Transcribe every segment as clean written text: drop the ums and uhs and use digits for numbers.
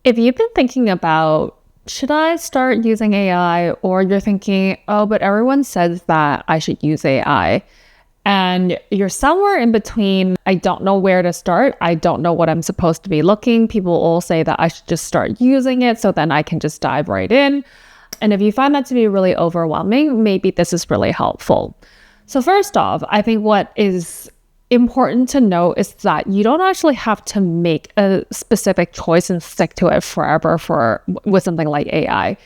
If you've been thinking about, should I start using AI? Or you're thinking, oh, but everyone says that I should use AI. And you're somewhere in between, I don't know where to start. I don't know what I'm supposed to be looking. People all say that I should just start using it so then I can just dive right in. And if you find that to be really overwhelming, maybe this is really helpful. So first off, I think what is important to know is that you don't actually have to make a specific choice and stick to it forever with something like AI.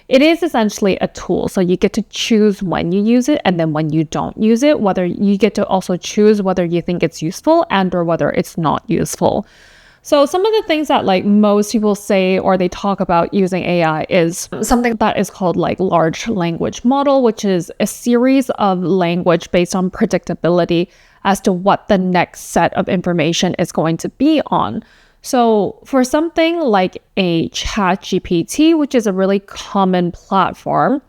It is essentially a tool. So you get to choose when you use it, and then when you don't use it, whether you get to also choose whether you think it's useful and or whether it's not useful. So some of the things that like most people say or they talk about using AI is something that is called like large language model, which is a series of language based on predictability as to what the next set of information is going to be on. So for something like a Chatgpt, which is a really common platform,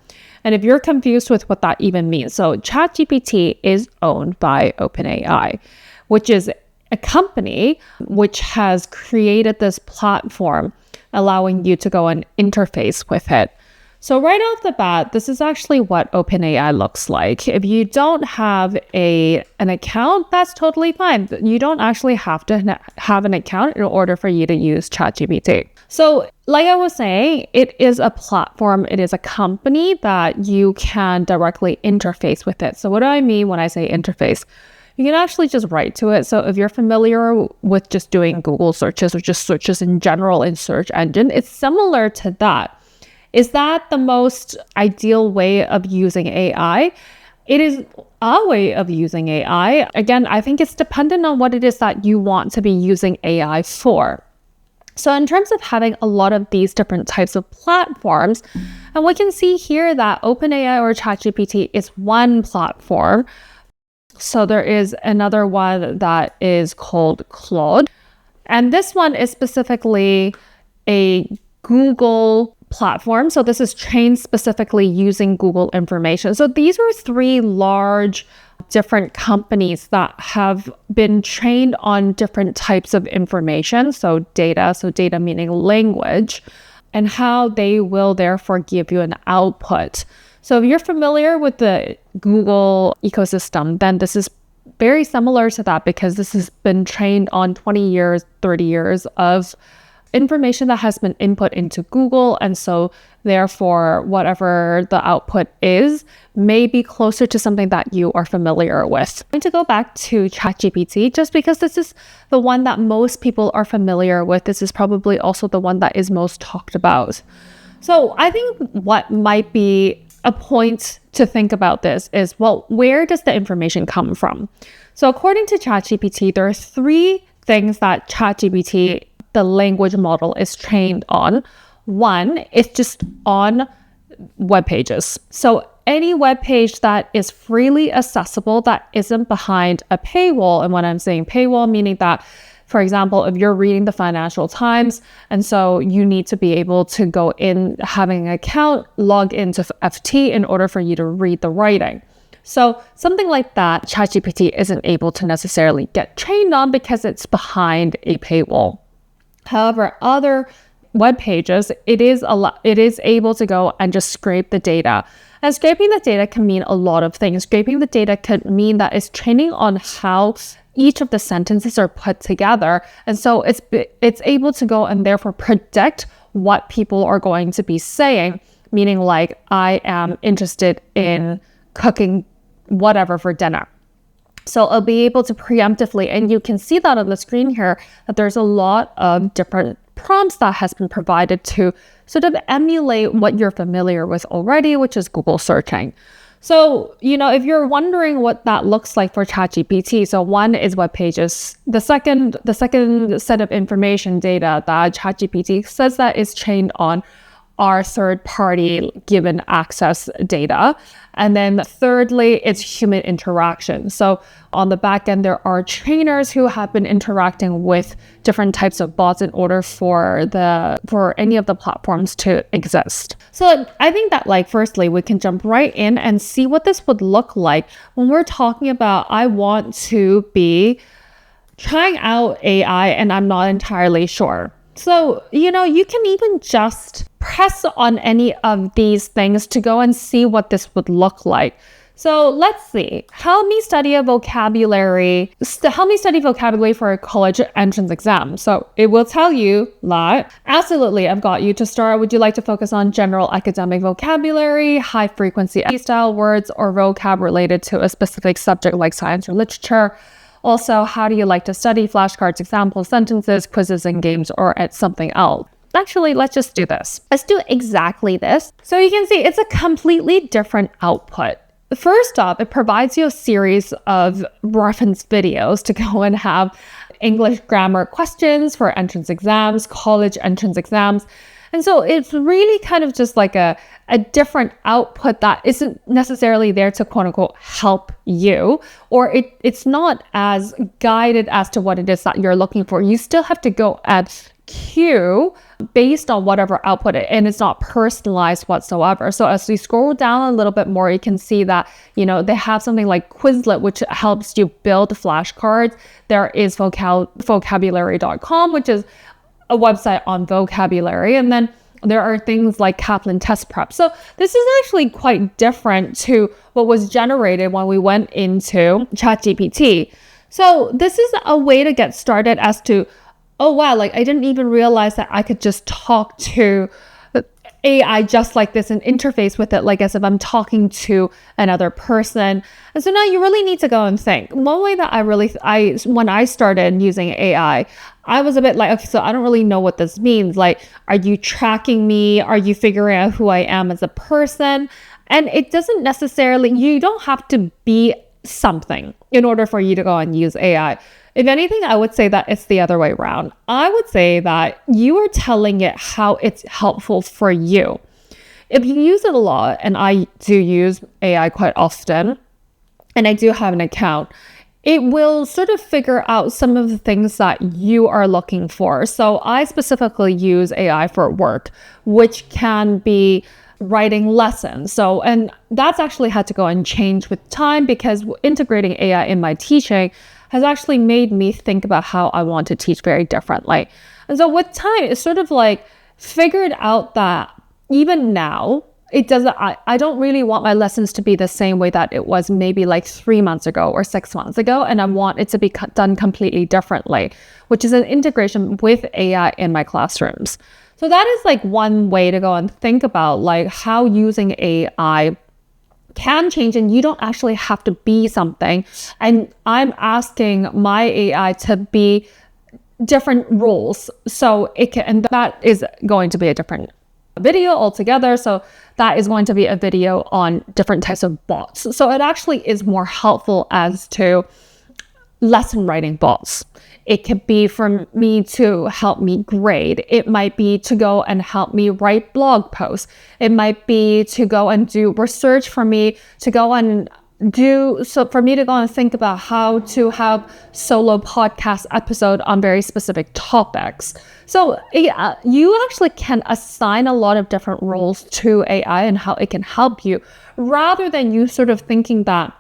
and if you're confused with what that even means, so Chatgpt is owned by OpenAI, which is a company which has created this platform allowing you to go and interface with it. So right off the bat, this is actually what OpenAI looks like. If you don't have an account, that's totally fine. You don't actually have to have an account in order for you to use ChatGPT. So like I was saying, it is a platform. It is a company that you can directly interface with it. So what do I mean when I say interface? You can actually just write to it. So if you're familiar with just doing Google searches or just searches in general in search engine, it's similar to that. Is that the most ideal way of using AI? It is a way of using AI. Again, I think it's dependent on what it is that you want to be using AI for. So in terms of having a lot of these different types of platforms, and we can see here that OpenAI or ChatGPT is one platform. So there is another one that is called Claude. And this one is specifically a Google platform. So this is trained specifically using Google information. So these are three large different companies that have been trained on different types of information. So data meaning language, and how they will therefore give you an output. So if you're familiar with the Google ecosystem, then this is very similar to that, because this has been trained on 20 years, 30 years of information that has been input into Google. And so therefore, whatever the output is may be closer to something that you are familiar with. I'm going to go back to ChatGPT just because this is the one that most people are familiar with. This is probably also the one that is most talked about. So I think what might be a point to think about this is, well, where does the information come from? So according to ChatGPT, there are three things that ChatGPT, the language model, is trained on. One is just on web pages. So any web page that is freely accessible, that isn't behind a paywall. And when I'm saying paywall, meaning that, for example, if you're reading the Financial Times, and so you need to be able to go in, having an account, log into FT in order for you to read the writing. So something like that, ChatGPT isn't able to necessarily get trained on because it's behind a paywall. However, other web pages, it is able to go and just scrape the data. And scraping the data can mean a lot of things. Scraping the data could mean that it's training on how each of the sentences are put together. And so it's able to go and therefore predict what people are going to be saying, meaning like, I am interested in cooking whatever for dinner. So I'll be able to preemptively, and you can see that on the screen here, that there's a lot of different prompts that has been provided to sort of emulate what you're familiar with already, which is Google searching. So, if you're wondering what that looks like for ChatGPT, so one is web pages. The second set of information data that ChatGPT says that is trained on are third-party given access data. And then thirdly, it's human interaction. So on the back end, there are trainers who have been interacting with different types of bots in order for any of the platforms to exist. So I think that firstly, we can jump right in and see what this would look like when we're talking about, I want to be trying out AI and I'm not entirely sure. So, you can even just press on any of these things to go and see what this would look like. So let's see. Help me study vocabulary for a college entrance exam. So it will tell you that, absolutely, I've got you. To start, would you like to focus on general academic vocabulary, high frequency style words, or vocab related to a specific subject like science or literature? Also, how do you like to study? Flashcards, example sentences, quizzes, and games, or at something else? Actually, let's just do this. Let's do exactly this. So you can see it's a completely different output. First off, it provides you a series of reference videos to go and have English grammar questions for entrance exams, college entrance exams. And so it's really kind of just like a different output that isn't necessarily there to quote unquote help you, or it's not as guided as to what it is that you're looking for. You still have to go at Q based on whatever output and it's not personalized whatsoever. So as we scroll down a little bit more, you can see that, they have something like Quizlet, which helps you build flashcards. There is vocabulary.com, which is a website on vocabulary. And then there are things like Kaplan Test Prep. So this is actually quite different to what was generated when we went into Chatgpt. So this is a way to get started as to, oh wow, like I didn't even realize that I could just talk to AI just like this and interface with it like as if I'm talking to another person. And so now you really need to go and think. One way that when I started using AI, I was a bit like, okay, so I don't really know what this means. Like, are you tracking me? Are you figuring out who I am as a person? And it doesn't necessarily, you don't have to be something in order for you to go and use AI. If anything, I would say that it's the other way around. I would say that you are telling it how it's helpful for you. If you use it a lot, and I do use AI quite often, and I do have an account, it will sort of figure out some of the things that you are looking for. So I specifically use AI for work, which can be writing lessons. So, and that's actually had to go and change with time because integrating AI in my teaching has actually made me think about how I want to teach very differently. And so with time, it's sort of like figured out that even now, I don't really want my lessons to be the same way that it was maybe like 3 months ago or 6 months ago. And I want it to be done completely differently, which is an integration with AI in my classrooms. So that is like one way to go and think about like how using AI can change, and you don't actually have to be something. And I'm asking my AI to be different roles. So and that is going to be a different video altogether. So that is going to be a video on different types of bots. So it actually is more helpful as to lesson writing bots. It could be for me to help me grade. It might be to go and help me write blog posts. It might be to go and do research for me to go and for me to go and think about how to have solo podcast episode on very specific topics. So you actually can assign a lot of different roles to AI and how it can help you, rather than you sort of thinking that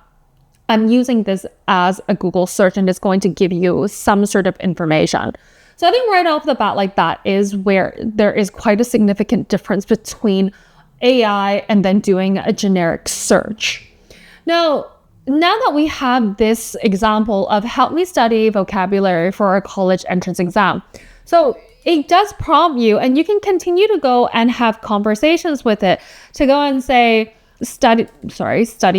I'm using this as a Google search and it's going to give you some sort of information. So I think right off the bat, like that is where there is quite a significant difference between AI and then doing a generic search. Now that we have this example of help me study vocabulary for a college entrance exam, so it does prompt you, and you can continue to go and have conversations with it to go and say, study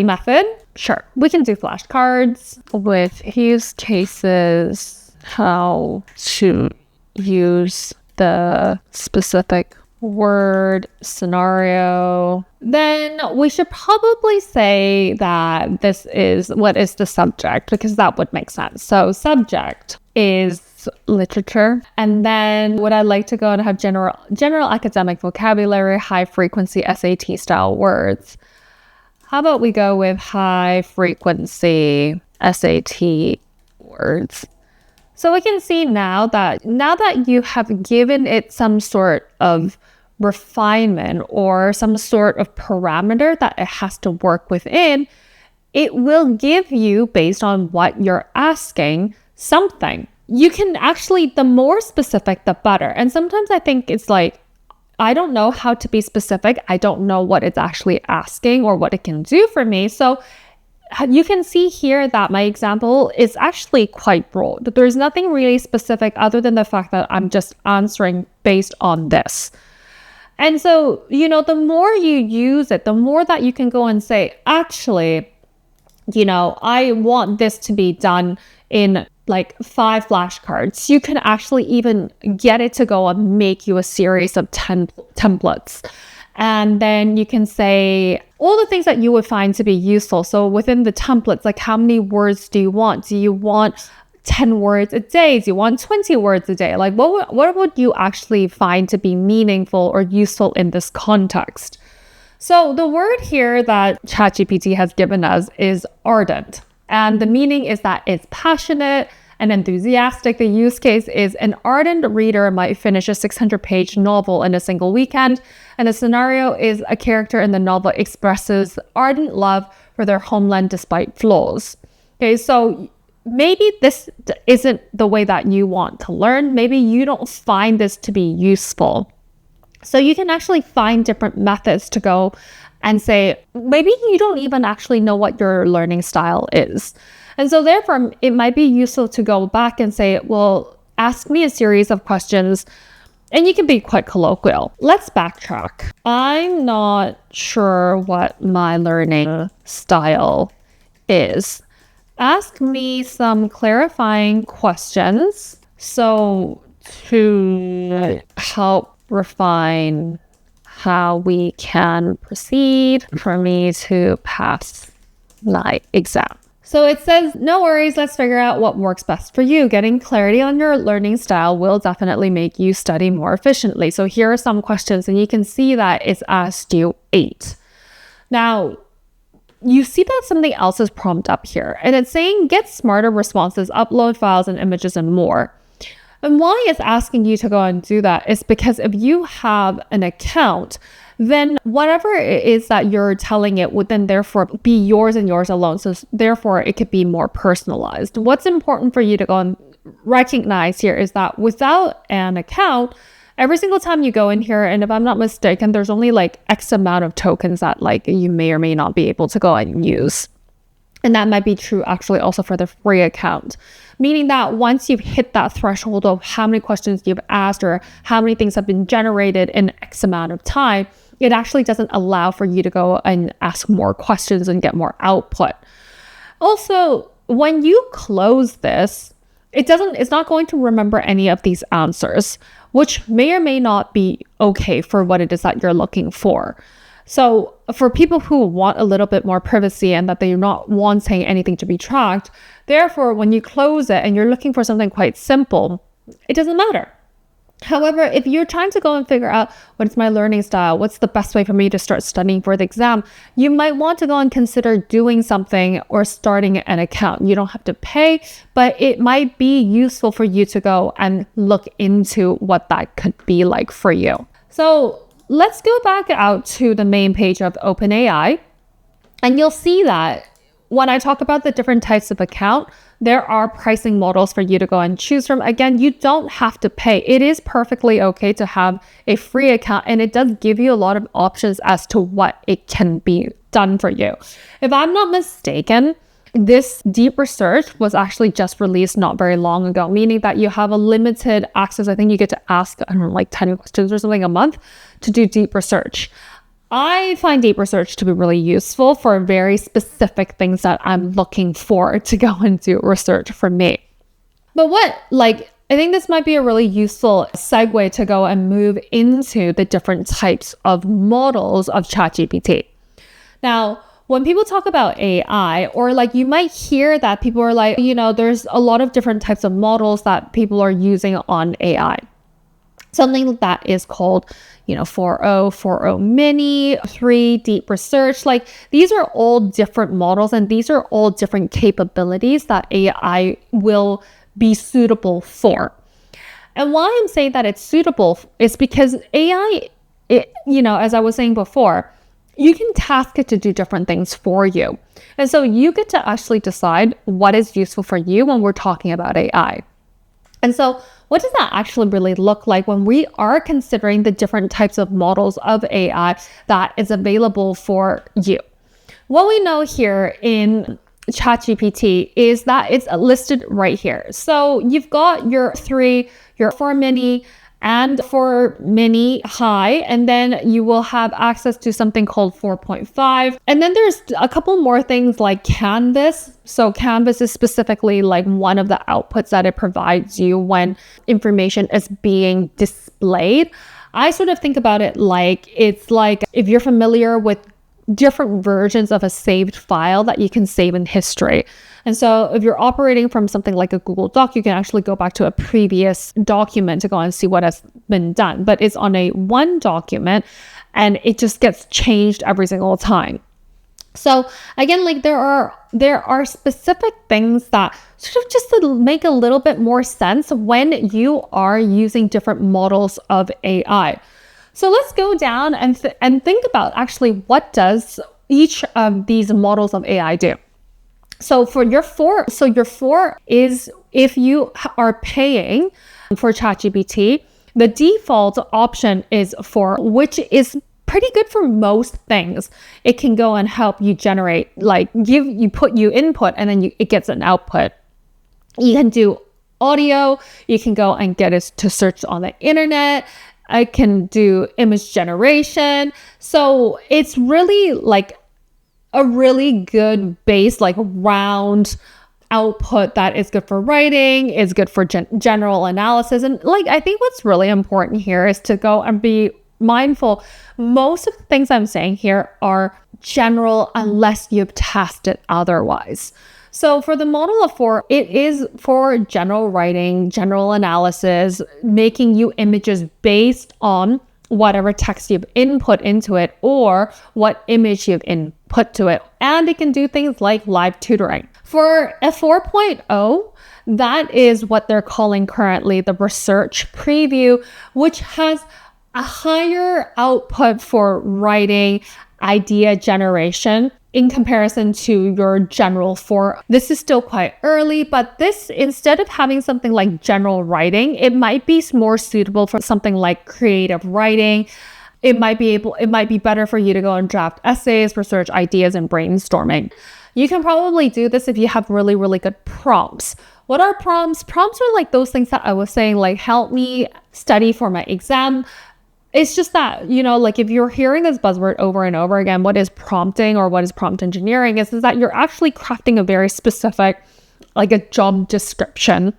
method. Sure, we can do flashcards with use cases, how to use the specific word scenario. Then we should probably say that this is what is the subject, because that would make sense. So subject is literature. And then would I like to go and have general academic vocabulary, high frequency SAT style words? How about we go with high frequency SAT words? So we can see now that you have given it some sort of refinement or some sort of parameter that it has to work within, it will give you, based on what you're asking, something. you can actually, the more specific, the better. And sometimes I think it's like, I don't know how to be specific. I don't know what it's actually asking or what it can do for me. So you can see here that my example is actually quite broad. There's nothing really specific other than the fact that I'm just answering based on this. And so, the more you use it, the more that you can go and say, actually, I want this to be done in like 5 flashcards. You can actually even get it to go and make you a series of 10 templates. And then you can say all the things that you would find to be useful. So within the templates, like how many words do you want? Do you want 10 words a day? Do you want 20 words a day? Like what would you actually find to be meaningful or useful in this context? So the word here that ChatGPT has given us is ardent. And the meaning is that it's passionate and enthusiastic. The use case is an ardent reader might finish a 600-page novel in a single weekend. And the scenario is a character in the novel expresses ardent love for their homeland despite flaws. Okay, so maybe this isn't the way that you want to learn. Maybe you don't find this to be useful. So you can actually find different methods to go and say, maybe you don't even actually know what your learning style is. And so therefore, it might be useful to go back and say, well, ask me a series of questions, and you can be quite colloquial. Let's backtrack. I'm not sure what my learning style is. Ask me some clarifying questions so to help refine how we can proceed for me to pass my exam. So it says, no worries, let's figure out what works best for you. Getting clarity on your learning style will definitely make you study more efficiently. So here are some questions, and you can see that it's asked you 8. Now, you see that something else is prompted up here, and it's saying get smarter responses, upload files and images and more. And why it's asking you to go and do that is because if you have an account, then whatever it is that you're telling it would then therefore be yours and yours alone. So therefore it could be more personalized. What's important for you to go and recognize here is that without an account, every single time you go in here, and if I'm not mistaken, there's only like X amount of tokens that like you may or may not be able to go and use. And that might be true actually also for the free account, meaning that once you've hit that threshold of how many questions you've asked or how many things have been generated in X amount of time, it actually doesn't allow for you to go and ask more questions and get more output. Also, when you close this, it's not going to remember any of these answers, which may or may not be okay for what it is that you're looking for. So for people who want a little bit more privacy and that they're not wanting anything to be tracked, therefore, when you close it and you're looking for something quite simple, it doesn't matter. However, if you're trying to go and figure out what's my learning style, what's the best way for me to start studying for the exam, you might want to go and consider doing something or starting an account. You don't have to pay, but it might be useful for you to go and look into what that could be like for you. So let's go back out to the main page of OpenAI, and you'll see that when I talk about the different types of account, there are pricing models for you to go and choose from. Again, you don't have to pay. It is perfectly okay to have a free account, and it does give you a lot of options as to what it can be done for you. If I'm not mistaken, this deep research was actually just released not very long ago, meaning that you have a limited access. I think you get to ask, I don't know, like 10 questions or something a month to do deep research. I find deep research to be really useful for very specific things that I'm looking for to go and do research for me. But I think this might be a really useful segue to go and move into the different types of models of ChatGPT. Now, when people talk about AI, or like you might hear that people are like, there's a lot of different types of models that people are using on AI. Something that is called, 4.0, 4.0 mini, 3 deep research. Like these are all different models, and these are all different capabilities that AI will be suitable for. And why I'm saying that it's suitable is because AI, as I was saying before, you can task it to do different things for you. And so you get to actually decide what is useful for you when we're talking about AI. And so what does that actually really look like when we are considering the different types of models of AI that is available for you? What we know here in ChatGPT is that it's listed right here. So you've got your for mini and for mini high, and then you will have access to something called 4.5. And then there's a couple more things like Canvas. So Canvas is specifically like one of the outputs that it provides you when information is being displayed. I sort of think about it like it's like if you're familiar with different versions of a saved file that you can save in history. And so if you're operating from something like a Google Doc, you can actually go back to a previous document to go and see what has been done. But it's on a one document and it just gets changed every single time. So again, like there are specific things that sort of just to make a little bit more sense when you are using different models of AI. So let's go down and think about actually what does each of these models of AI do. So for your four is if you are paying for ChatGPT, the default option is 4, which is pretty good for most things. It can go and help you generate, like put you input and then it gets an output. You can do audio, you can go and get it to search on the internet. I can do image generation. So it's really like a really good base, like round output that is good for writing, is good for general analysis. And like, I think what's really important here is to go and be mindful. Most of the things I'm saying here are general unless you've tested otherwise. So for the model of 4, it is for general writing, general analysis, making you images based on whatever text you've input into it or what image you've input to it. And it can do things like live tutoring. For a 4.0, that is what they're calling currently the research preview, which has a higher output for writing, idea generation in comparison to your general 4. This is still quite early, but this, instead of having something like general writing, it might be more suitable for something like creative writing. It might be better for you to go and draft essays, research ideas, and brainstorming. You can probably do this if you have really, really good prompts. What are prompts? Prompts are like those things that I was saying, like help me study for my exam. It's just that, like if you're hearing this buzzword over and over again, what is prompting or what is prompt engineering is that you're actually crafting a very specific, like a job description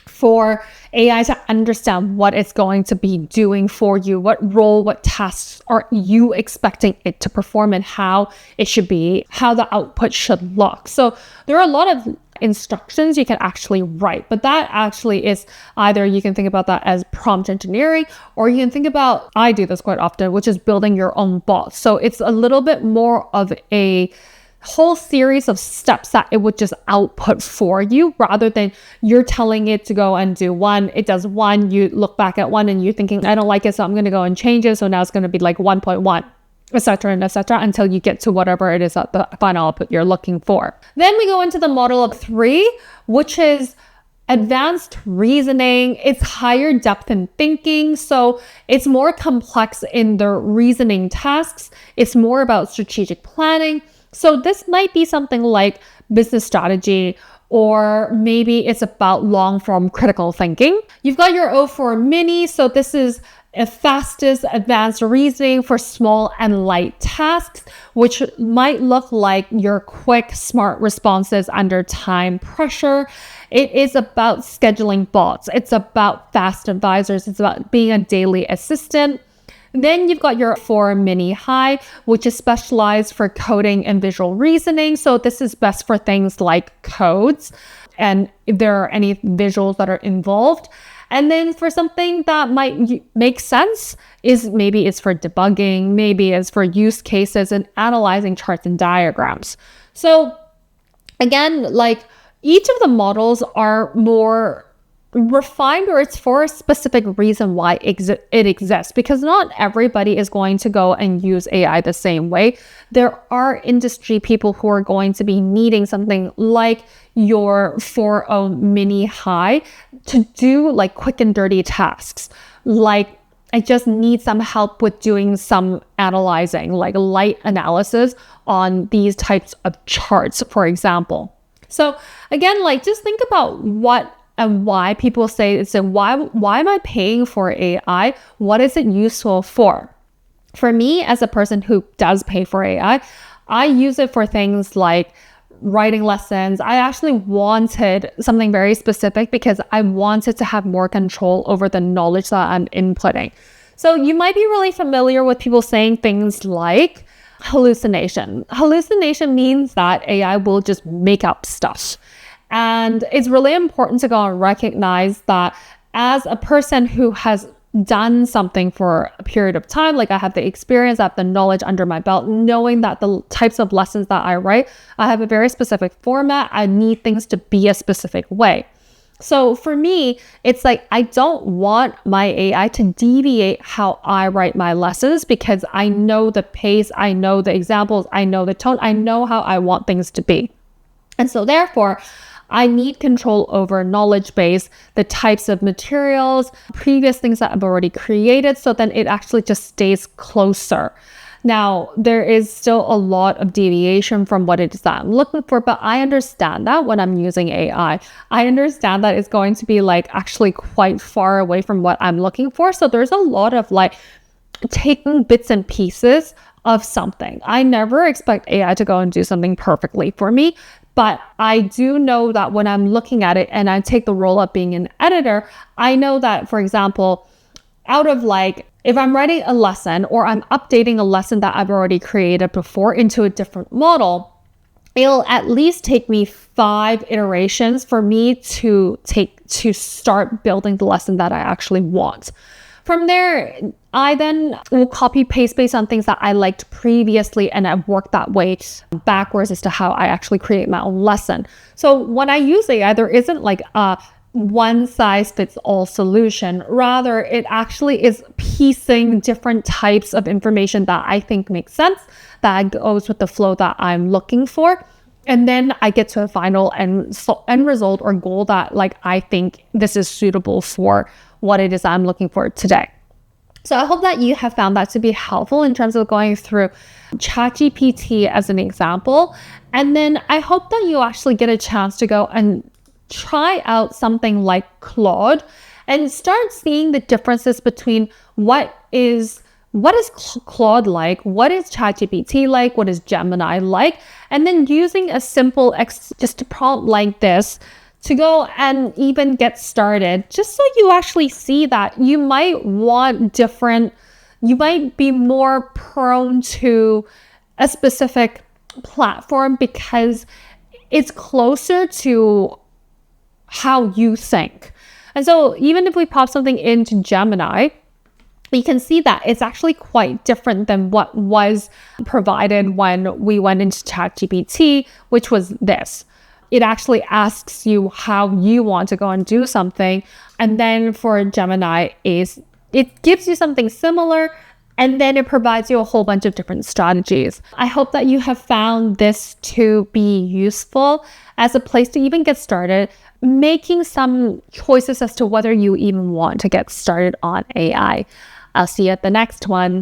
for AI to understand what it's going to be doing for you, what role, what tasks are you expecting it to perform and how it should be, how the output should look. So there are a lot of instructions you can actually write, but that actually is either you can think about that as prompt engineering, or you can think about, I do this quite often, which is building your own bot. So it's a little bit more of a whole series of steps that it would just output for you rather than you're telling it to go and do one. It does one, you look back at one and you're thinking, I don't like it, so I'm going to go and change it. So now it's going to be like 1.1. etc. and etc. until you get to whatever it is that the final output you're looking for. Then we go into the model of 3, which is advanced reasoning. It's higher depth in thinking. So it's more complex in the reasoning tasks. It's more about strategic planning. So this might be something like business strategy, or maybe it's about long form critical thinking. You've got your O4 mini. So this is a fastest advanced reasoning for small and light tasks, which might look like your quick, smart responses under time pressure. It is about scheduling bots. It's about fast advisors. It's about being a daily assistant. Then you've got your 4 mini high, which is specialized for coding and visual reasoning. So this is best for things like codes and if there are any visuals that are involved. And then for something that might make sense is maybe it's for debugging, maybe it's for use cases and analyzing charts and diagrams. So again, like each of the models are more refined or it's for a specific reason why it exists, because not everybody is going to go and use AI the same way. There are industry people who are going to be needing something like your 4.0 mini high to do like quick and dirty tasks. Like, I just need some help with doing some analyzing, like light analysis on these types of charts, for example. So again, like just think about what and why people say it's why am I paying for AI? What is it useful for? For me, as a person who does pay for AI, I use it for things like writing lessons. I actually wanted something very specific because I wanted to have more control over the knowledge that I'm inputting. So you might be really familiar with people saying things like hallucination. Hallucination means that AI will just make up stuff. And it's really important to go and recognize that as a person who has done something for a period of time, like I have the experience, I have the knowledge under my belt, knowing that the types of lessons that I write, I have a very specific format. I need things to be a specific way. So for me, it's like, I don't want my AI to deviate how I write my lessons, because I know the pace, I know the examples, I know the tone, I know how I want things to be. And so therefore, I need control over knowledge base, the types of materials, previous things that I've already created, so then it actually just stays closer. Now, there is still a lot of deviation from what it is that I'm looking for, but I understand that when I'm using AI. I understand that it's going to be like actually quite far away from what I'm looking for. So there's a lot of like taking bits and pieces of something. I never expect AI to go and do something perfectly for me. But I do know that when I'm looking at it and I take the role of being an editor, I know that, for example, out of like, if I'm writing a lesson or I'm updating a lesson that I've already created before into a different model, it'll at least take me 5 iterations for me to start building the lesson that I actually want. From there, I then will copy paste based on things that I liked previously, and I've worked that way backwards as to how I actually create my own lesson. So when I use AI, there isn't like a one size fits all solution. Rather, it actually is piecing different types of information that I think makes sense, that goes with the flow that I'm looking for. And then I get to a final end result or goal that like I think this is suitable for what it is I'm looking for today. So I hope that you have found that to be helpful in terms of going through ChatGPT as an example. And then I hope that you actually get a chance to go and try out something like Claude and start seeing the differences between what is Claude like, what is ChatGPT like, what is Gemini like, and then using a simple just a prompt like this to go and even get started, just so you actually see that you might want different, you might be more prone to a specific platform because it's closer to how you think. And so even if we pop something into Gemini, you can see that it's actually quite different than what was provided when we went into ChatGPT, which was this. It actually asks you how you want to go and do something. And then for Gemini, it gives you something similar, and then it provides you a whole bunch of different strategies. I hope that you have found this to be useful as a place to even get started, making some choices as to whether you even want to get started on AI. I'll see you at the next one.